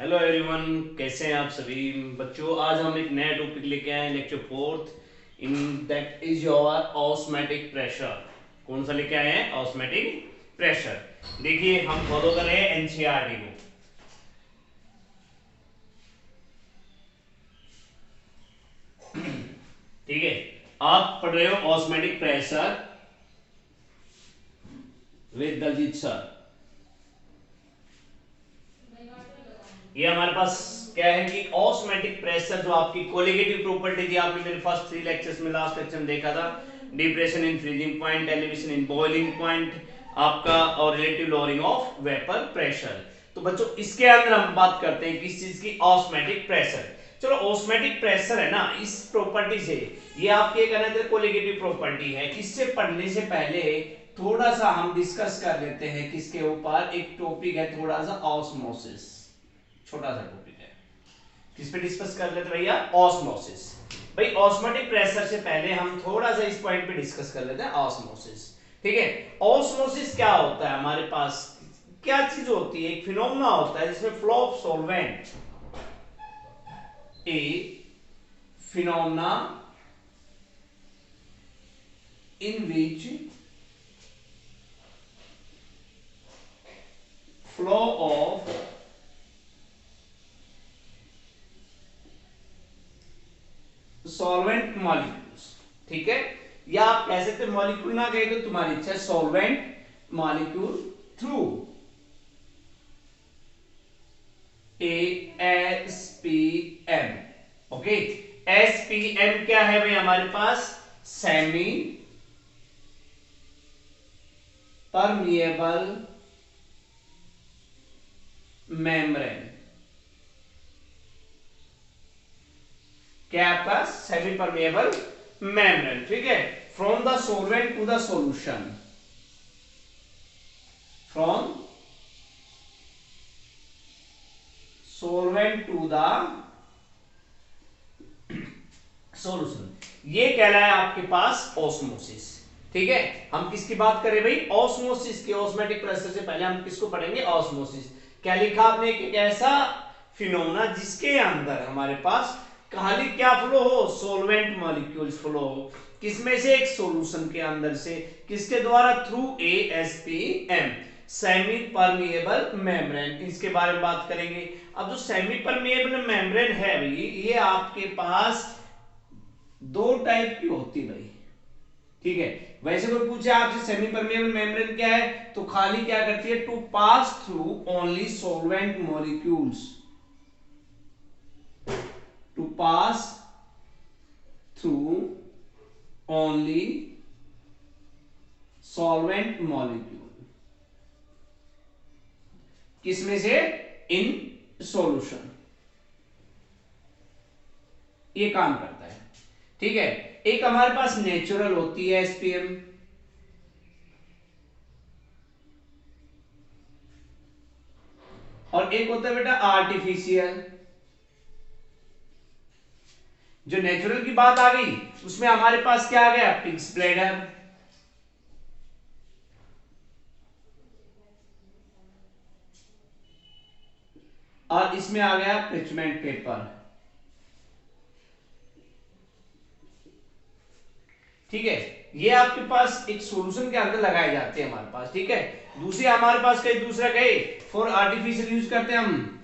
Hello everyone, कैसे हैं आप सभी बच्चों। आज हम एक नया टॉपिक लेके आए हैं, lecture fourth in that is your osmotic pressure. कौन सा लेके आए हैं? Osmotic pressure. देखिए, हम फॉलो कर रहे हैं एनसीईआरटी को। ठीक है, आप पढ़ रहे हो ऑस्मैटिक प्रेशर विद दलजीत सर। ये हमारे पास क्या है कि ऑस्मैटिक प्रेशर, जो आपकी कोलिगेटिव प्रॉपर्टी थी, आपने मेरे फर्स्ट 3 लेक्चर्स में, लास्ट लेक्चर में देखा था। Depression in freezing point, elevation in boiling point आपका, और relative lowering of vapour pressure. तो बच्चों, इसके अंदर हम बात करते हैं किस चीज की? ऑस्मैटिक प्रेशर। चलो, ऑस्मैटिक प्रेशर है ना, इस प्रॉपर्टी से, ये आपकी एक अनदर कोलिगेटिव प्रॉपर्टी है। इससे पढ़ने से पहले थोड़ा सा हम डिस्कस कर लेते हैं किसके ऊपर। एक टॉपिक है थोड़ा सा ऑस्मोसिस, छोटा सा टॉपिक है। किस पे डिस्कस कर लेते भैया? ऑस्मोसिस। भाई, ऑस्मोटिक प्रेशर से पहले हम थोड़ा सा इस पॉइंट पे डिस्कस कर लेते हैं, ऑस्मोसिस। ठीक है, ऑस्मोसिस क्या होता है? हमारे पास क्या चीज होती है? एक फिनोमेना होता है जिसमें flow of solvent, A phenomena in which flow of solvent molecules. ठीक है, या आप कह सकते मॉलिक्यूल ना कहे तो तुम्हारी इच्छा, solvent molecule through SPM. Okay, SPM क्या है भाई? हमारे पास सेमी परमिएबल मेम्ब्रेन। क्या है आपका? Semi permeable membrane. ठीक है, from the solvent to the solution, from solvent to the solution, ये कहलाया आपके पास ऑस्मोसिस। ठीक है, हम किसकी बात करें भाई? ऑस्मोसिस की। ऑस्मैटिक प्रेशर से पहले हम किसको पढ़ेंगे? ऑस्मोसिस। क्या लिखा आपने? एक ऐसा फिनोमेना जिसके अंदर हमारे पास खाली क्या फ्लो हो? सॉल्वेंट मॉलिक्यूल्स फ्लो हो। किसमें से? एक सॉल्यूशन के अंदर से। किसके द्वारा? Through ASPM, semi permeable membrane. इसके बारे में बात करेंगे। अब जो सेमी परमिएबल मेम्ब्रेन है भाई, ये आपके पास दो टाइप की होती भाई। ठीक है, वैसे कोई पूछे आपसे सेमी परमिएबल मेम्ब्रेन क्या है, तो खाली क्या करती है? To pass through only solvent molecules, to pass through only solvent molecule. किसमें से? In solution. ये काम करता है। ठीक है, एक हमारे पास नेचुरल होती है एसपीएम, और एक होता है बेटा आर्टिफिशियल। जो नेचुरल की बात आ गई, उसमें हमारे पास क्या आ गया? Pigs bladder. और इसमें आ गया प्रिचमेंट पेपर। ठीक है, ये आपके पास एक सॉल्यूशन के अंदर लगाए जाते हैं हमारे पास। ठीक है, दूसरे हमारे पास कहीं दूसरा कहीं फॉर आर्टिफिशियल यूज करते हैं हम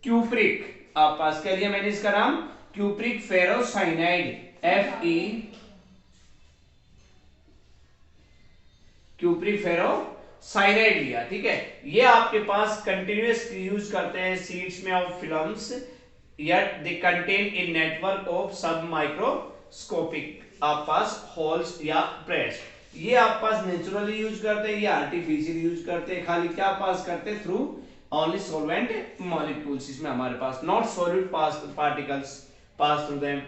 क्यूप्रिक। आप पास कह लिया मैंने इसका नाम, cupric ferrocyanide, Fe, cupric ferrocyanide लिया। ठीक है, ये आपके पास कंटिन्यूअस यूज करते हैं सीड्स में of films, yet they contain a network of submicroscopic आप पास होल्स या प्रेस। ये आप पास नेचुरली यूज करते हैं, ये आर्टिफिशियल यूज करते हैं। खाली क्या पास करते हैं? Through only solvent molecules. इसमें हमारे पास not solid pass particles pass through them.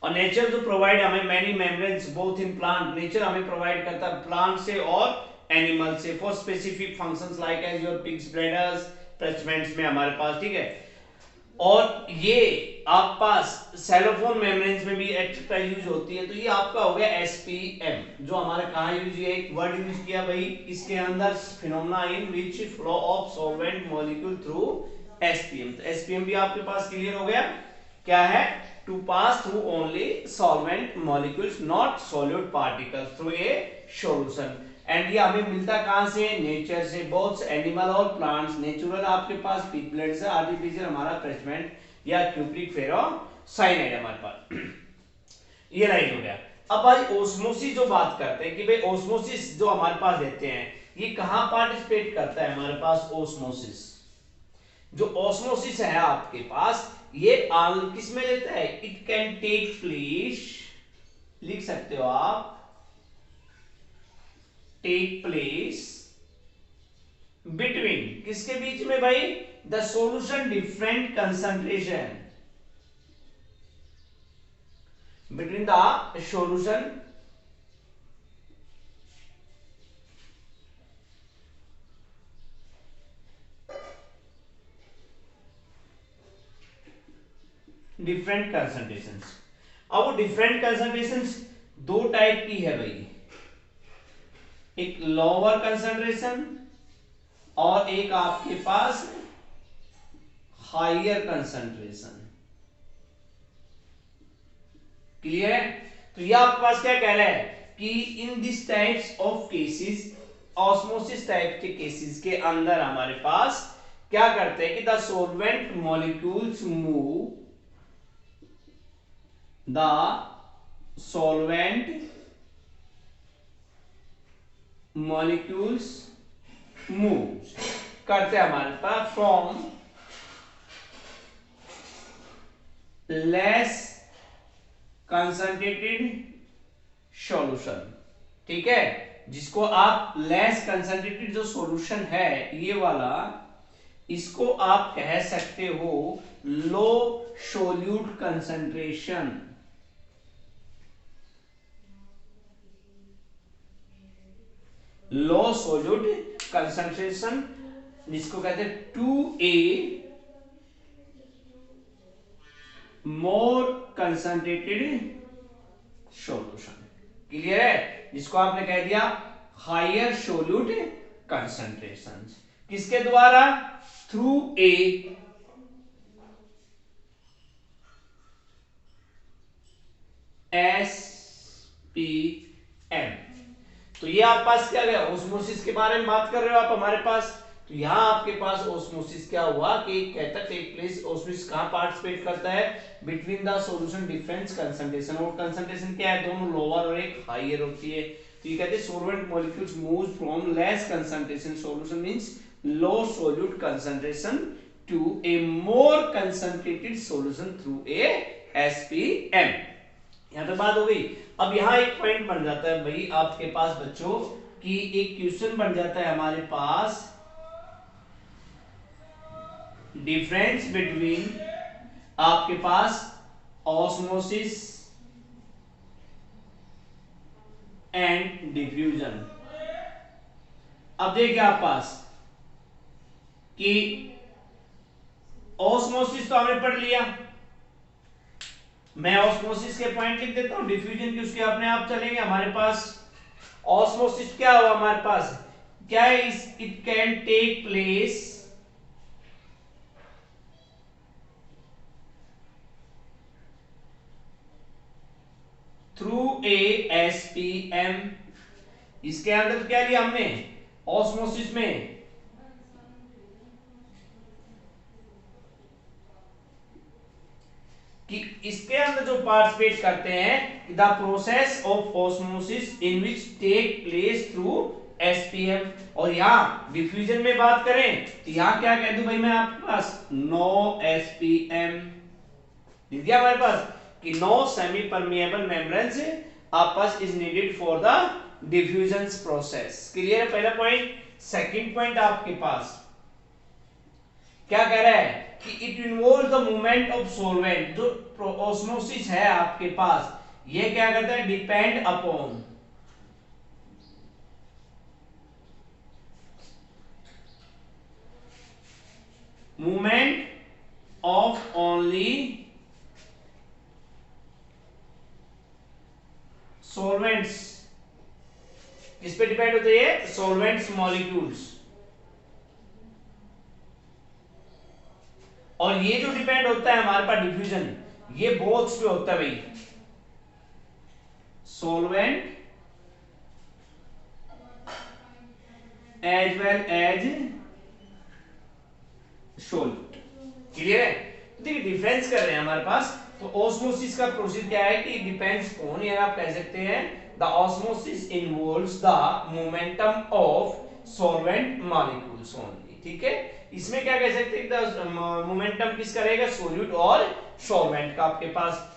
और नेचर जो प्रोवाइड हमें many membranes both in plant, nature हमें प्रोवाइड करता है प्लांट से और एनिमल से for specific functions like as your pigs bladders, parchments में हमारे पास। ठीक है, और ये आप पास सेलोफोन मेम्ब्रेन्स में भी एक्सरसाइज यूज होती है, तो ये आपका हो गया एसपीएम, जो हमारे कहाँ यूज किया, एक वर्ड यूज किया भाई, इसके अंदर phenomena in which flow of solvent molecule through SPM. तो एसपीएम भी आपके पास क्लियर हो गया, क्या है, to pass through only solvent molecules not solute particles through a solution. And ये हमें मिलता कहां से, नेचर से, बोथ एनिमल और प्लांट्स। नेचुरल आपके पास पिग ब्लड से, आर्टिफिशियल हमारा फ्रेशमेंट या क्यूप्रिक फेरोसाइनाइड हमारे पास, ये लाइन हो गया। अब भाई ओस्मोसिस जो बात करते हैं कि भाई ओस्मोसिस जो हमारे पास देते हैं, ये कहां पार्टिसिपेट करता है हमारे पास ओस्मोसिस। जो ओस्मोसिस है आपके पास, ये किस में लेता है, इट कैन टेक प्लेस, लिख सकते हो आप, टेक प्लेस बिटवीन, किसके बीच में भाई, the solution different concentration, between the solution different concentrations. अब वो डिफरेंट कंसंट्रेशंस दो टाइप की है भाई, एक लोअर कंसंट्रेशन और एक आपके पास हायर कंसंट्रेशन। क्लियर है, तो ये आपके पास क्या कह रहा है कि in this types of cases, osmosis type के केसेस के अंदर हमारे पास क्या करते हैं कि the solvent molecules move, the solvent molecules move करते हैं हमारे पास फ्रॉम लेस कंसंट्रेटेड सॉल्यूशन। ठीक है, जिसको आप लेस कंसंट्रेटेड जो सॉल्यूशन है ये वाला, इसको आप कह सकते हो लो सोल्यूट कंसंट्रेशन। लो सोल्यूट कंसंट्रेशन, जिसको कहते हैं 2A मोर कंसंट्रेटेड सॉल्यूशन। क्लियर है, जिसको आपने कह दिया हायर सोल्यूट कंसंट्रेशन, किसके द्वारा, थ्रू ए एसपीएम। तो ये आप पास क्या गया, ओस्मोसिस के बारे में बात कर रहे हो आप हमारे पास, तो यहां आपके पास ओस्मोसिस क्या हुआ कि कहता टेक प्लेस, ओस्मोसिस कहां पार्टिसिपेट करता है, between the solution difference concentration, और कंसंट्रेशन क्या है, दोनों लोअर और एक हायर होती है। तो ये कहते हैं solvent molecules move from less concentration solution means low solute concentration to a more concentrated solution through a SPM. यहां तक बात हो गई। अब यहां एक पॉइंट बन जाता है भाई आपके पास बच्चों कि एक क्वेश्चन बन जाता है हमारे पास, डिफरेंस बिटवीन आपके पास ऑस्मोसिस एंड डिफ्यूजन। अब देखिए आप पास कि ऑस्मोसिस तो हमने पढ़ लिया, मैं ऑस्मोसिस के पॉइंट लिख देता हूं, डिफ्यूजन की उसके अपने आप चलेंगे। हमारे पास ऑस्मोसिस क्या हुआ हमारे पास, क्या इस it can take place through a SPM. इसके अंदर क्या लिया हमने ऑस्मोसिस में, कि इसके अंदर जो पार्टिसिपेट करते हैं, the process of osmosis in which take place through SPM. और यहां डिफ्यूजन में बात करें तो यहां क्या कह दूं भाई मैं आपके पास, नो एसपीएम लिख दिया हमारे पास कि नो सेमी परमिएबल मेम्ब्रेन्स आप पास is needed for the diffusion process. Clear है पहला पॉइंट। सेकंड पॉइंट आपके पास क्या कह रहा है कि it involve the movement of solvent. जो ऑस्मोसिस है आपके पास, ये क्या करता है, depend upon movement of only solvents molecules, और ये जो डिपेंड होता है हमारे पास डिफ्यूजन, ये बोथ्स पे होता है भाई, solvent as well as solute. Clear है? तो देखिए डिफरेंस कर रहे हैं हमारे पास, तो ऑस्मोसिस का प्रोसीजर क्या है कि डिपेंड्स ऑन, या आप कह सकते हैं the osmosis involves the momentum of solvent molecules only. ठीक है, इसमें क्या कह सकते हैं, द मोमेंटम किसका रहेगा, सोल्यूट और सॉल्वेंट का आपके पास।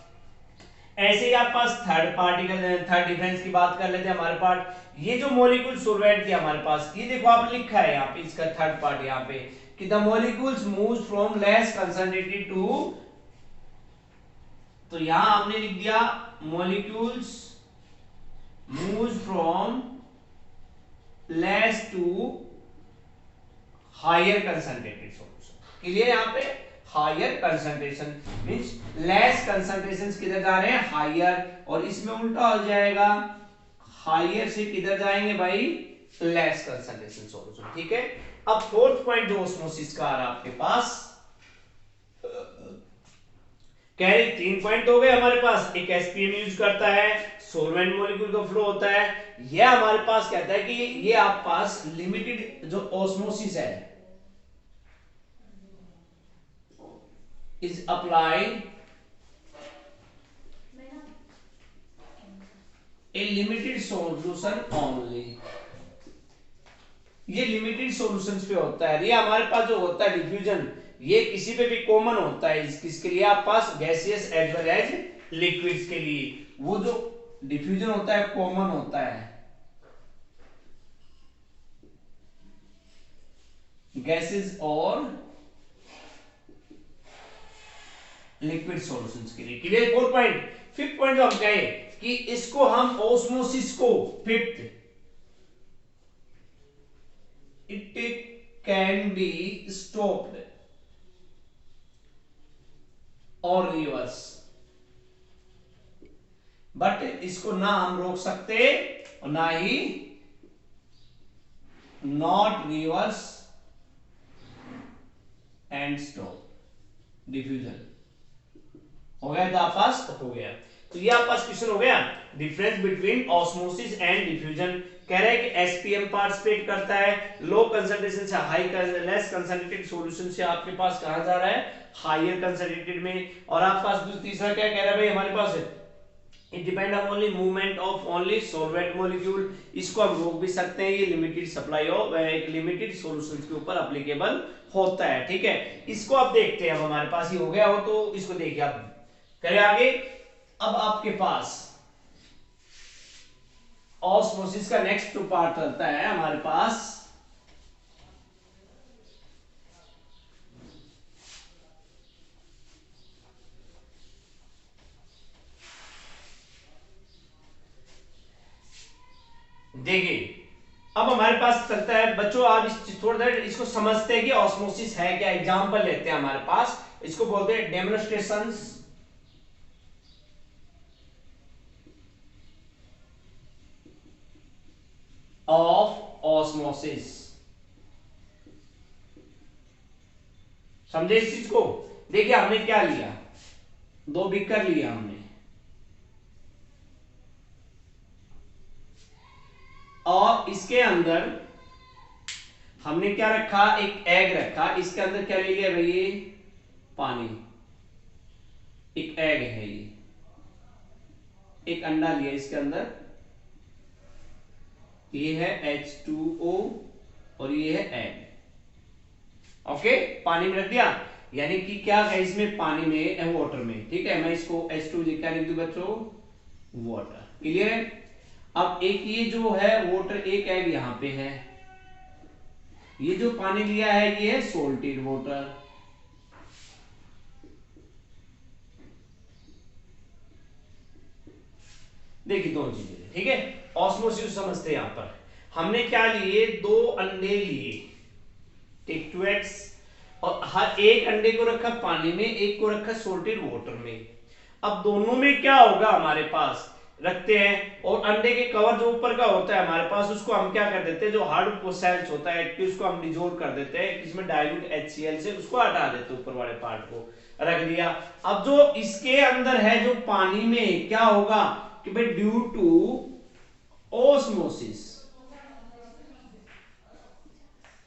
ऐसे ही आप पास थर्ड पार्टिकल, थर्ड डिफरेंस की बात कर लेते हैं हमारे पास। ये जो मॉलिक्यूल सॉल्वेंट की हमारे पास, ये देखो आप लिखा है यहाँ पे इसका थर्ड पार्ट यहाँ पे कि the molecules moves from less concentrated to, तो यहां आपने लिख दिया molecules moves from less to higher concentrated solution. Clear? यहां पे higher concentration means less concentrations किधर जा रहे हैं, हायर, और इसमें उल्टा हो जाएगा, हायर से किधर जाएंगे भाई, लेस कंसंट्रेशन सॉल्यूशन। ठीक है, अब फोर्थ पॉइंट जो ऑस्मोसिस का आ रहा है आपके पास, कह रहे 3 पॉइंट हो गए हमारे पास। एक एसपीएम यूज करता है, सॉल्वेंट मॉलिक्यूल का फ्लो होता है, यह हमारे पास कहता है कि ये आप पास लिमिटेड जो ऑस्मोसिस है is applied A limited solution only. ये लिमिटेड सॉल्यूशंस पे होता है। ये हमारे पास जो होता है डिफ्यूजन, ये किसी पे भी कॉमन होता है, किसके लिए आप पास, gaseous as well as liquids के लिए। वो जो डिफ्यूजन होता है कॉमन होता है गैसेस और लिक्विड सॉल्यूशंस के लिए। क्लियर? 4 पॉइंट। फिफ्थ पॉइंट जो हम कहें कि इसको हम ऑस्मोसिस को, fifth, it can be stopped और रिवर्स, बट इसको ना हम रोक सकते और ना ही not reverse and stop diffusion. हो गया? तो आप पास हो गया। तो ये आप पास क्वेश्चन हो गया, difference between osmosis and diffusion. कह रहे हैं कि एसपीएम पार्टिसिपेट करता है लो कंसंट्रेशन से हाई, लेस कंसंट्रेटेड सॉल्यूशन से आपके पास कहां जा रहा है, हायर कंसंट्रेटेड में। और आप पास तीसरा क्या कह रहा है भाई हमारे पास, it depend on only movement of only solvent molecule. इसको हम रोक भी सकते हैं, ये लिमिटेड सप्लाई ऑफ एक लिमिटेड सॉल्यूशंस के ऊपर एप्लीकेबल होता है। ठीक है, इसको आप देखते हैं। अब हमारे पास ये हो गया हो, तो इसको देखिए आप, करें आगे। अब आपके पास ऑस्मोसिस का नेक्स्ट पार्ट चलता है हमारे पास, देखिए अब हमारे पास चलता है बच्चों, आप इस थोड़ा देर इसको समझते हैं कि ऑस्मोसिस है क्या। एग्जांपल लेते हैं हमारे पास, इसको बोलते हैं डेमोन्स्ट्रेशंस ऑफ ऑस्मोसिस। समझे इस चीज को? देखिए हमने क्या लिया, 2 बीकर लिया हमने, और इसके अंदर हमने क्या रखा, एक एग रखा। इसके अंदर क्या ले लिया भैया, पानी, एक एग है ये, एक अंडा लिया इसके अंदर, ये है H2O और ये है एग। ओके, पानी में रख दिया, यानी कि क्या है इसमें, पानी में, वाटर में। ठीक है, मैं इसको H2 लिखा लिख दूं बच्चों, वाटर। क्लियर है? अब एक ये जो है वाटर, एक एग यहां पे है, ये जो पानी लिया है ये है सोल्टेड वाटर। देखिए दो चीजें, ठीक है। ऑस्मोसिस समझते हैं, यहां पर हमने क्या लिए, 2 अंडे लिए, टेक 2 एग्स, और हर एक अंडे को रखा पानी में, एक को रखा सोल्टेड वाटर में। अब दोनों में क्या होगा हमारे पास, रखते हैं, और अंडे के कवर जो ऊपर का होता है हमारे पास, उसको हम क्या कर देते हैं, जो हार्ड सेल्स होता है कि उसको हम डिजोल्व कर देते हैं इसमें डाइल्यूट HCl से, उसको हटा देते हैं, ऊपर वाले पार्ट को रख दिया। अब जो इसके अंदर है जो पानी में क्या होगा कि भाई due to osmosis,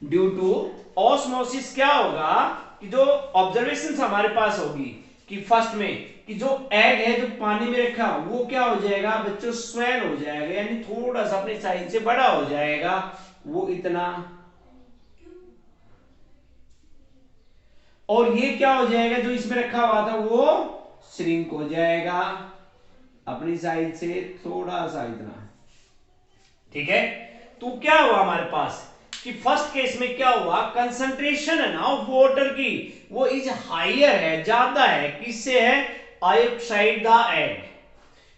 due to osmosis क्या होगा कि जो ऑब्जर्वेशन हमारे पास होगी कि फर्स्ट में कि जो एग है जो पानी में रखा वो क्या हो जाएगा बच्चों, स्वेल हो जाएगा, यानी थोड़ा सा अपने साइज से बड़ा हो जाएगा, वो इतना, और ये क्या हो जाएगा जो इसमें रखा हुआ था वो श्रिंक हो जाएगा अपनी साइज से थोड़ा सा इतना। ठीक है, तो क्या हुआ हमारे पास कि फर्स्ट केस में क्या हुआ, कंसंट्रेशन है ना ऑफ वाटर की वो इज हायर है, ज्यादा है, किससे है, outside the egg,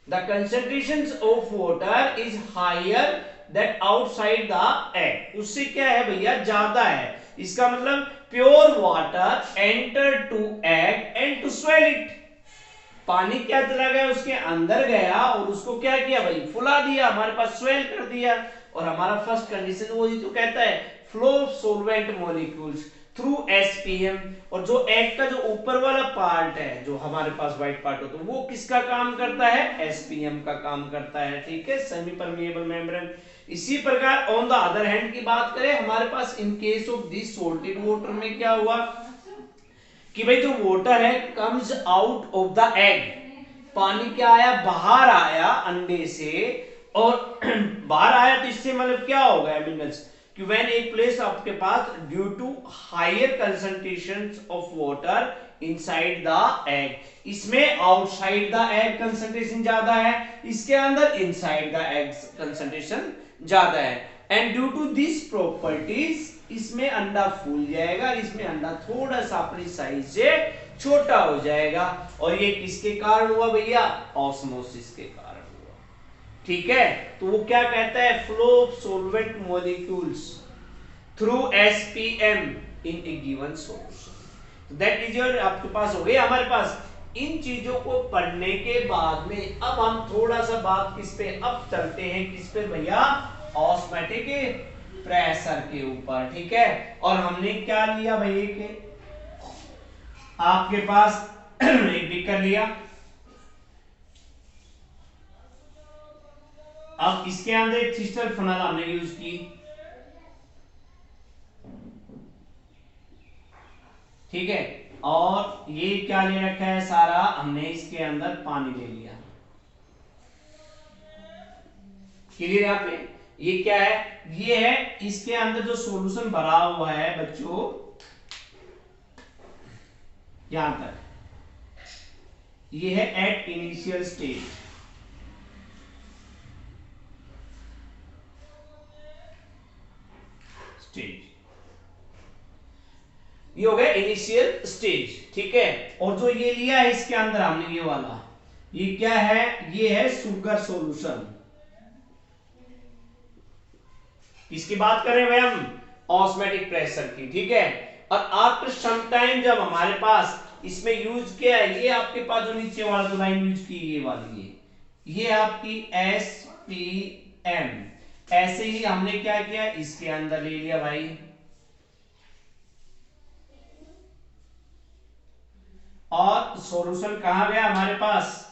the concentration of water is higher that outside the egg, उससे क्या है भैया ज्यादा है, इसका मतलब pure water enter to egg and to swell it, पानी क्या चला गया उसके अंदर गया और उसको क्या किया भाई, फुला दिया, हमारे पास स्वेल कर दिया, और हमारा फर्स्ट कंडीशन वो ही तो कहता है flow of solvent molecules through SPM, और जो एग का जो ऊपर वाला पार्ट है जो हमारे पास व्हाइट पार्ट होता है वो किसका काम करता है, एसपीएम का काम करता है। ठीक है, सेमी परमिएबल मेम्ब्रेन। इसी प्रकार ऑन द अदर हैंड की बात करें हमारे पास in case of this salted water में क्या हुआ कि भाई जो वाटर है comes out of the egg, पानी क्या आया, बाहर आया अंडे से, और बाहर आया तो इससे मतलब क्या हो गया मिनरल्स कि व्हेन एक प्लेस आपके पास due to higher concentration of water inside the egg, इसमें आउटसाइड द एग कंसंट्रेशन ज्यादा है, इसके अंदर इनसाइड द एग कंसंट्रेशन ज्यादा है, and due to this properties इसमें अंडा फूल जाएगा, इसमें अंडा थोड़ा सा अपनी साइज से छोटा हो जाएगा, और ये किसके कारण हुआ भैया, ऑस्मोसिस के कारण हुआ। ठीक है, तो वो क्या कहता है, flow of solvent molecules through SPM in A given solution, that is your, आपके पास हो गया हमारे पास। इन चीजों को पढ़ने के बाद में अब हम थोड़ा सा बात किस पे अब चलते हैं, किस पे भैया, ऑस्मोटिक प्रेशर के ऊपर। ठीक है, और हमने क्या लिया भाई के आपके पास एक बीकर लिया, अब इसके अंदर एक सिस्टर फनल हमने यूज की, ठीक है, और ये क्या ले रखा है सारा हमने इसके अंदर पानी ले लिया, क्लियर यहाँ पे, ये क्या है, ये है इसके अंदर जो सॉल्यूशन भरा हुआ है बच्चों यहां तक, ये है एट इनिशियल स्टेज, ये हो गया इनिशियल स्टेज। ठीक है, और जो ये लिया है इसके अंदर हमने ये वाला, ये क्या है, ये है शुगर सॉल्यूशन, इसकी बात करें भाई हम ऑस्मोटिक प्रेशर की। ठीक है, और आफ्टर सम टाइम जब हमारे पास इसमें यूज किया है, ये आपके पास जो नीचे वाला जो लाइन यूज की ये वाली, ये आपकी एसपीएम, ऐसे ही हमने क्या किया इसके अंदर ले लिया भाई, और सॉल्यूशन कहां गया हमारे पास,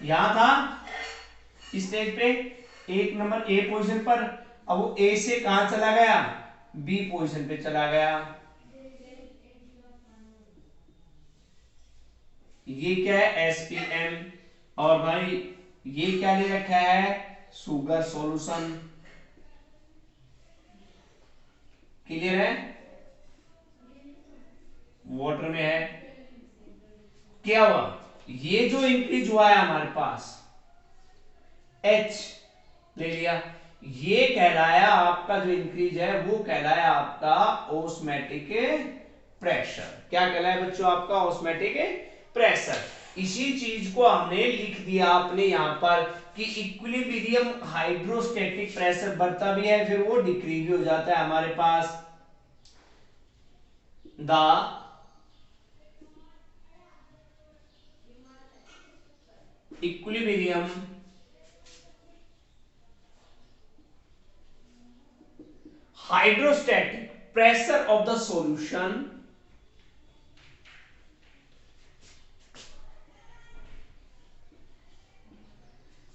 यहां था स्टेज पे एक नंबर ए पोजीशन पर, अब वो ए से कहां चला गया, बी पोजीशन पे चला गया, ये क्या है एसपीएम, और भाई ये क्या ले रखा है, शुगर सॉल्यूशन, क्लियर है, वाटर में है, क्या हुआ, ये जो इंक्रीज हुआ है हमारे पास H ले लिया, ये कहलाया आपका जो इंक्रीज है वो कहलाया आपका ऑस्मोटिक प्रेशर, क्या कहलाया बच्चों आपका ऑस्मोटिक प्रेशर। इसी चीज को हमने लिख दिया अपने यहां पर कि इक्विलिब्रियम हाइड्रोस्टैटिक प्रेशर बढ़ता भी है फिर वो डिक्रीज भी हो जाता है हमारे पास, the equilibrium hydrostatic pressure of the solution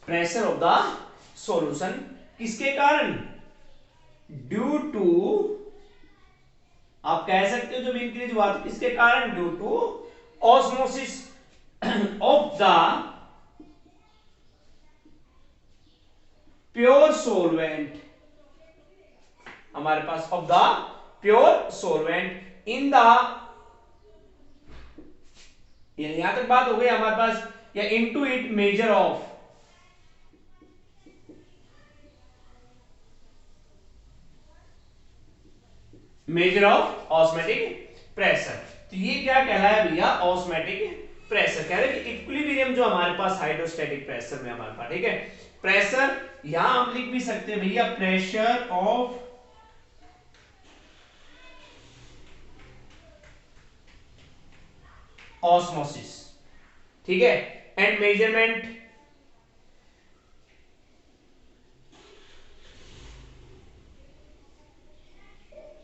pressure of the solution किसके कारण, ड्यू टू, आप कह सकते हो जब इंक्रीज हुआ तो किसके कारण, due to osmosis of the pure solvent, हमारे पास of the pure solvent in the, यहां तक बात हो गई हमारे पास, या into it measure of, measure of osmotic pressure. तो ये क्या कहलाया भैया, ऑस्मोटिक प्रेशर। कह रहे कि इक्विलिब्रियम जो हमारे पास हाइड्रोस्टैटिक प्रेशर में हमारे पास, ठीक है, प्रेशर यहां हम लिख भी सकते हैं भैया प्रेशर ऑफ ऑस्मोसिस, ठीक है, एंड मेजरमेंट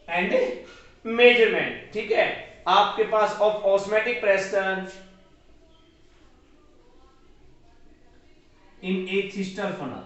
एंड मेजरमेंट, ठीक है, आपके पास of osmotic pressure in a thistle funnel.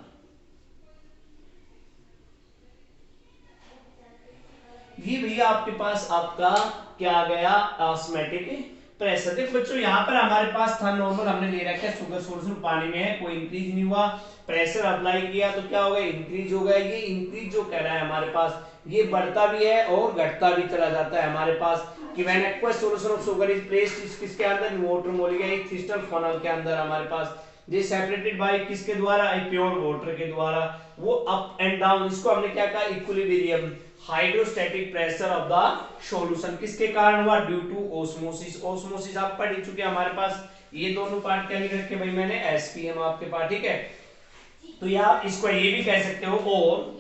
ये भैया आपके पास आपका क्या आ गया, ऑस्मोटिक प्रेशर। देखो बच्चों यहां पर हमारे पास था नॉर्मल, हमने ले रखा है शुगर सोल्यूशन पानी में है, कोई इंक्रीज नहीं हुआ, प्रेशर अप्लाई किया तो क्या होगा, इंक्रीज होगा। ये इंक्रीज जो कह रहा है हमारे पास, ये बढ़ता भी है और घटता भी चला जाता है हमारे पास, कि when aqueous solution of sugar is placed किसके अंदर, वाटर मॉलिक्यूल एक थिस्टर फनल के अंदर हमारे पास, ये सेपरेटेड बाय किसके द्वारा, प्योर वाटर के द्वारा, वो अप एंड डाउन, इसको हमने क्या कहा, equilibrium hydrostatic pressure of the solution किसके कारण हुआ, ड्यू टू ऑस्मोसिस। ऑस्मोसिस आप पढ़ चुके हैं हमारे पास, ये दोनों पार्ट क्या लिख रखे भाई मैंने, एसपीएम आपके पास, ठीक है। तो या इसको ये भी कह सकते हो, और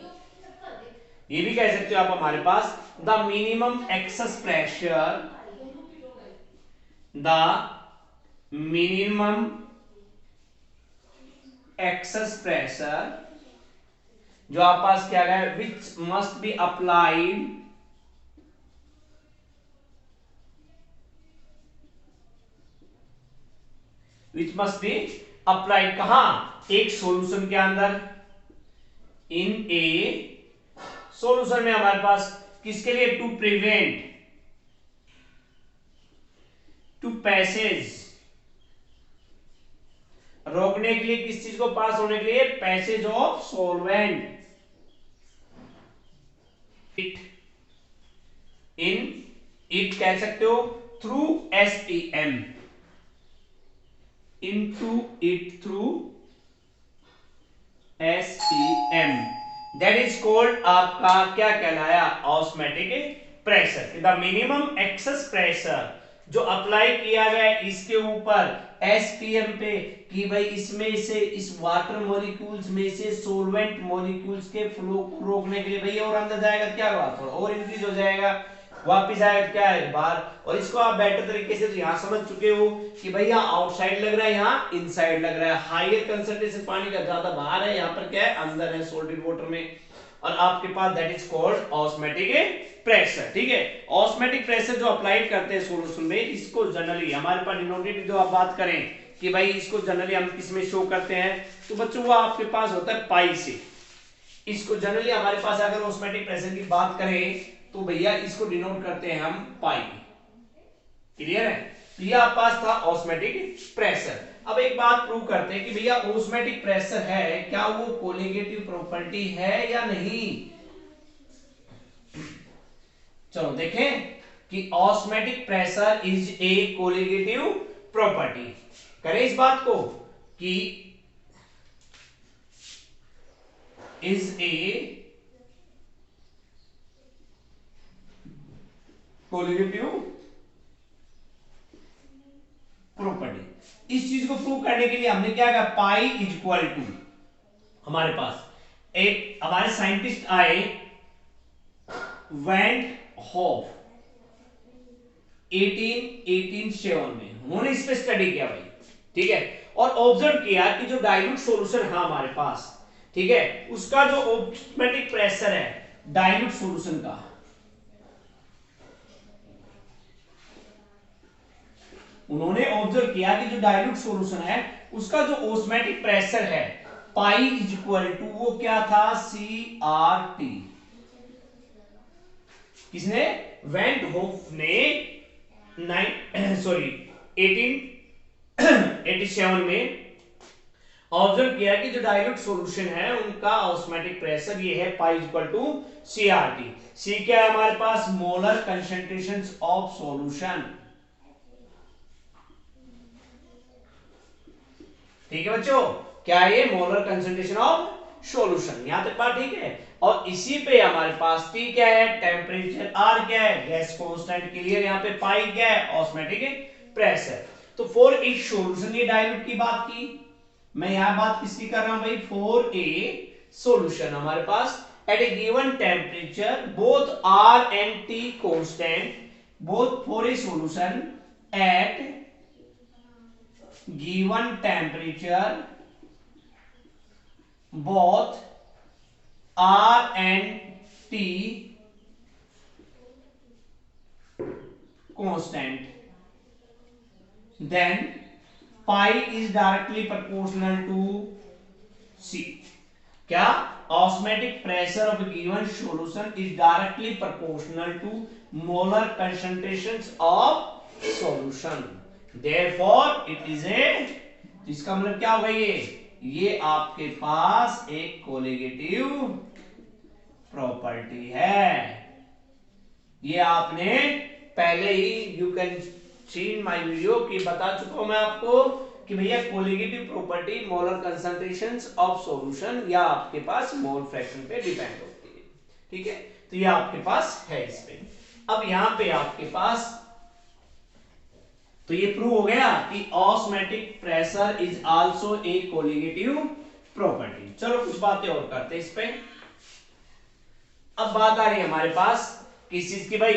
ये भी कह सकते हो आप हमारे पास, the minimum excess pressure, the minimum excess pressure जो आप पास क्या है, विच मस्ट बी अप्लाइड कहां, एक सॉल्यूशन के अंदर, इन ए सॉल्यूशन में हमारे पास, किसके लिए, टू प्रिवेंट, टू पैसेज, रोकने के लिए, किस चीज को पास होने के लिए, passage of solvent in it कह सकते हो, through SPM, into it through SPM, that is called आपका क्या कहलाया, osmotic pressure. The minimum excess pressure जो अप्लाई किया गया इसके ऊपर एसपीएम पे, कि भाई इसमें से, इस वाटर मॉलिक्यूल्स में से सोलवेंट मॉलिक्यूल्स के फ्लो को रोकने के लिए भैया, और अंदर जाएगा क्या हुआ, थोड़ा और इंक्रीज हो जाएगा, वापिस आएगा क्या है, बाहर। और इसको आप बेटर तरीके से यहां समझ चुके हो कि भैया आउटसाइड लग रहा है, यहाँ इनसाइड लग रहा है, हायर कंसंट्रेशन पानी का ज्यादा बाहर है, यहाँ पर क्या है, अंदर है सॉल्टेड वाटर में, और आपके पास that is called osmotic pressure, ठीक है। ऑस्मोटिक प्रेशर जो अप्लाइड करते हैं सॉल्यूशन में, इसको जनरली हमारे पास डिनोटेड जो आप बात करें कि भाई इसको जनरली हम किसमें शो करते हैं, तो बच्चों वो आपके पास होता है पाई से। इसको जनरली हमारे पास अगर ऑस्मोटिक प्रेशर की बात करें तो भैया इसको डिनोट करते हैं हम पाई, क्लियर है। तो ये आपके पास था ऑस्मोटिक प्रेशर। अब एक बात प्रूव करते हैं कि भैया ऑस्मोटिक प्रेशर है क्या, वो कोलिगेटिव प्रॉपर्टी है या नहीं। चलो देखें कि osmotic pressure is a colligative property, करें इस बात को कि इज ए कोलिगेटिव प्रॉपर्टी। इस चीज को प्रूव करने के लिए हमने क्या कहा, पाई इज इक्वल टू, हमारे पास एक हमारे साइंटिस्ट आए वेंट हॉफ 1887 में, उन्होंने इस पे स्टडी किया भाई, ठीक है। और ऑब्जर्व किया कि जो डाइल्यूट सॉल्यूशन है हमारे पास, ठीक है, उसका जो ऑस्मोटिक प्रेशर है डाइल्यूट सॉल्यूशन का, उन्होंने ऑब्जर्व किया कि जो डाइल्यूट सॉल्यूशन है उसका जो ऑस्मोटिक प्रेशर है पाई इज इक्वल टू, वो क्या था, सी आर टी। किसने, वेंट होफ ने 1887 में ऑब्जर्व किया कि जो डाइल्यूट सॉल्यूशन है उनका ऑस्मोटिक प्रेशर ये है pi equal to C R T. C क्या है हमारे पास, मोलर कंसंट्रेशन ऑफ सॉल्यूशन, ठीक है बच्चों, क्या ये मोलर कंसंट्रेशन ऑफ सॉल्यूशन, यहां तक बात ठीक है। और इसी पे हमारे पास टी क्या है, टेम्परेचर, आर क्या है, गैस कांस्टेंट, क्लियर, यहाँ पे पाई क्या है, ऑस्मोटिक प्रेशर। तो फॉर ए सॉल्यूशन, ये डाइल्यूट की बात की, मैं यहां बात किसकी कर रहा हूं भाई, फॉर ए सॉल्यूशन हमारे पास at a given temperature both R and T constant, both for a solution at given temperature both R and T constant, then pi is directly proportional to C. क्या, osmotic pressure of a given solution is directly proportional to molar concentrations of solution, therefore it is a, इसका मतलब क्या होगा, ये आपके पास एक colligative property है। ये आपने पहले ही, you can see in my video की बता चुका हूं मैं आपको कि भैया colligative property molar concentrations of solution या आपके पास मोल फ्रैक्शन पे डिपेंड होती है, ठीक है। तो ये आपके पास है इस पे। अब यहां पे आपके पास, तो ये प्रूव हो गया कि osmotic pressure is also a colligative property. चलो कुछ बातें और करते हैं इस पे। अब बात आ रही है हमारे पास किस चीज की भाई,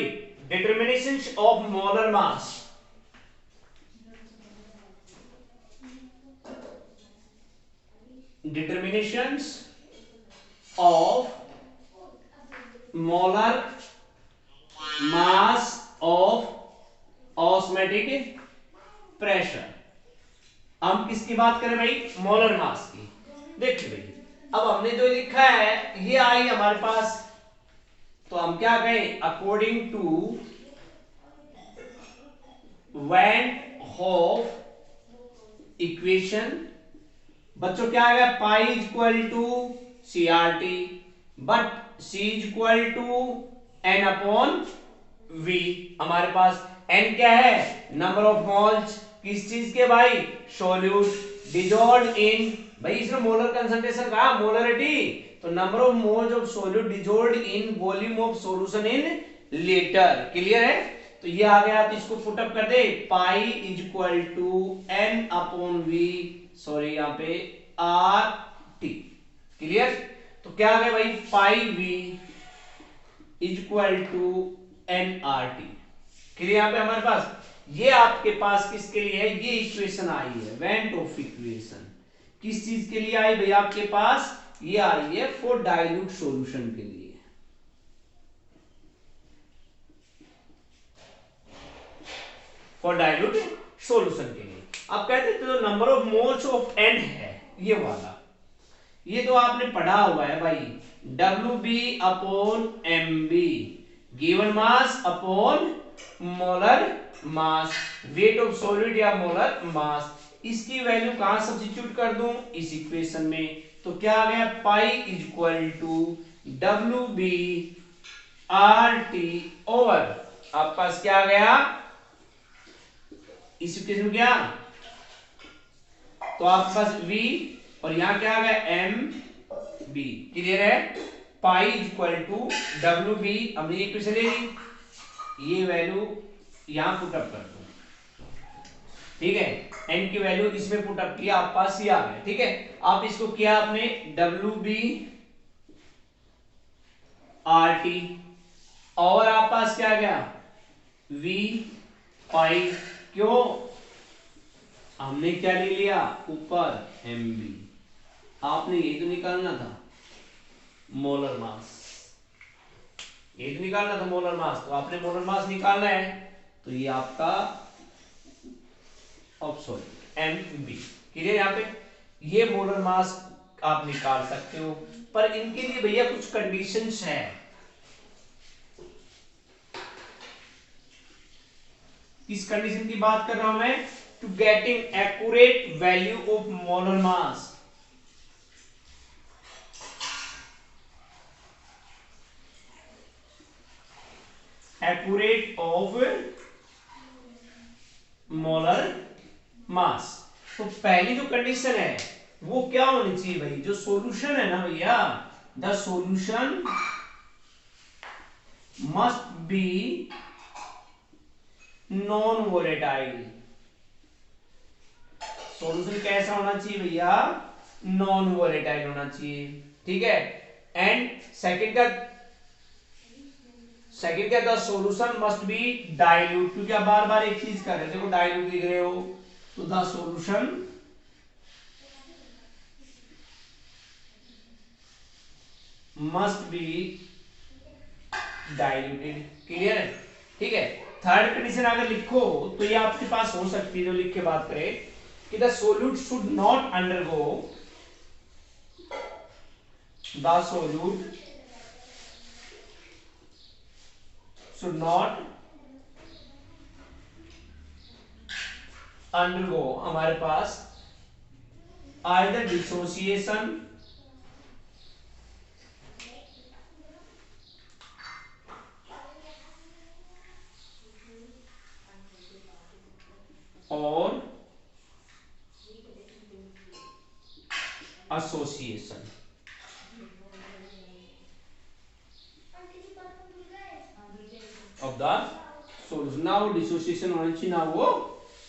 determination of molar mass. Determinations of molar mass of osmotic pressure. हम किसकी बात करें भाई, मोलर मास की। देखिए भाई, अब हमने जो लिखा है ये आई हमारे पास, तो हम क्या कहें, according to van Hoff equation, बच्चों क्या आएगा, pi is equal to C R T, but C is equal to N upon V. हमारे पास एन क्या है, नंबर ऑफ मोल्स, किस चीज के भाई, सोल्यूट डिजॉल्व्ड इन, भाई इसमें मोलर कंसंट्रेशन कहा, मोलरिटी, तो number of moles of solute dissolved in volume of solution in litre, clear है। तो ये आ गया, तो इसको पुट अप कर दे, pi is equal to N upon V, sorry यहाँ पे आर टी, क्लियर। तो क्या आ गया भाई, pi V is equal to N R T, clear. यहाँ पे हमारे पास ये आपके पास किसके लिए है, ये इक्वेशन आई है, वेंट ऑफ इक्वेशन, किस चीज के लिए आई भाई आपके पास, ये आई है फॉर डाइल्यूट सॉल्यूशन के लिए, फॉर डाइल्यूट सॉल्यूशन के लिए। आप कहते थे जो number of moles of N है ये वाला, ये तो आपने पढ़ा हुआ है भाई, W B upon M B, given mass upon molar mass, weight of solid या मोलर मास। इसकी वैल्यू कहां सब्स्टिट्यूट कर दूं, इस इक्वेशन में, तो क्या आ गया, pi is equal to W B R T over, आपके पास क्या आ गया इस इक्वेशन में, क्या, तो आपके पास v और यहां क्या आ गया एम बी, क्लियर है। Pi is equal to W B, हमने ये इक्वेशन ले ली, ये वैल्यू यहां पुट अप कर दो, ठीक है, n की वैल्यू इसमें पुट अप किया, आपके पास ये आ गया, ठीक है। आप इसको किया आपने डब्ल्यू बी आर टी, और आपके पास क्या आ गया v पाई, क्यों, हमने क्या ले लिया ऊपर mb, आपने ये तो निकालना था मोलर मास, ये तो निकालना था मोलर मास, तो आपने मोलर मास निकालना है, तो ये आपका सॉरी एमबी क्लियर। यहाँ पे ये मोलर मास आप निकाल सकते हो, पर इनके लिए भैया कुछ कंडीशंस है। किस कंडीशन की बात कर रहा हूं मैं? To getting accurate value of molar mass, accurate of molar mass. तो पहली जो कंडीशन है वो क्या होनी चाहिए भाई, जो सॉल्यूशन है ना भैया, the solution must be non volatile. Solution कैसा होना चाहिए भैया? नॉन वोलेटाइल होना चाहिए, ठीक है। एंड सेकंड क्या the solution must be dilute, क्योंकि आप बार बार एक चीज कर रहे हो, देखो डाइल्यूट लिख रहे हो, तो the solution must be diluted, clear है, ठीक है। थर्ड कंडीशन अगर लिखो तो ये आपके पास हो सकती है, जो लिख के बात करें कि the solute should not undergo, the solute should not undergo हमारे पास आइदर डिसोसिएशन और एसोसिएशन ऑफ द सोल्यूशन। ना वो डिसोसिएशन होना चाहिए, ना वो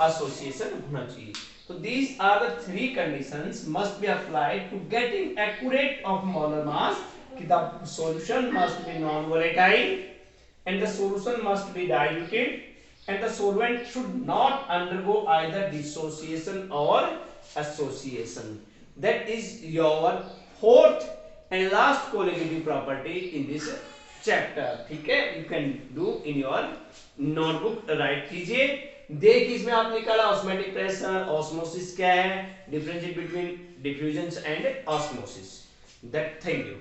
एसोसिएशन होना चाहिए। तो these are the three conditions must be applied to getting accurate of molar mass, कि the solution must be non-volatile and the solution must be diluted and the solvent should not undergo either dissociation or association. That is your fourth and last colligative property in this chapter, ठीक है। You can do in your notebook, write कीजिए। देखिए इसमें आप निकाला osmotic pressure, osmosis क्या है, differentiate between diffusion and osmosis. That, thank you.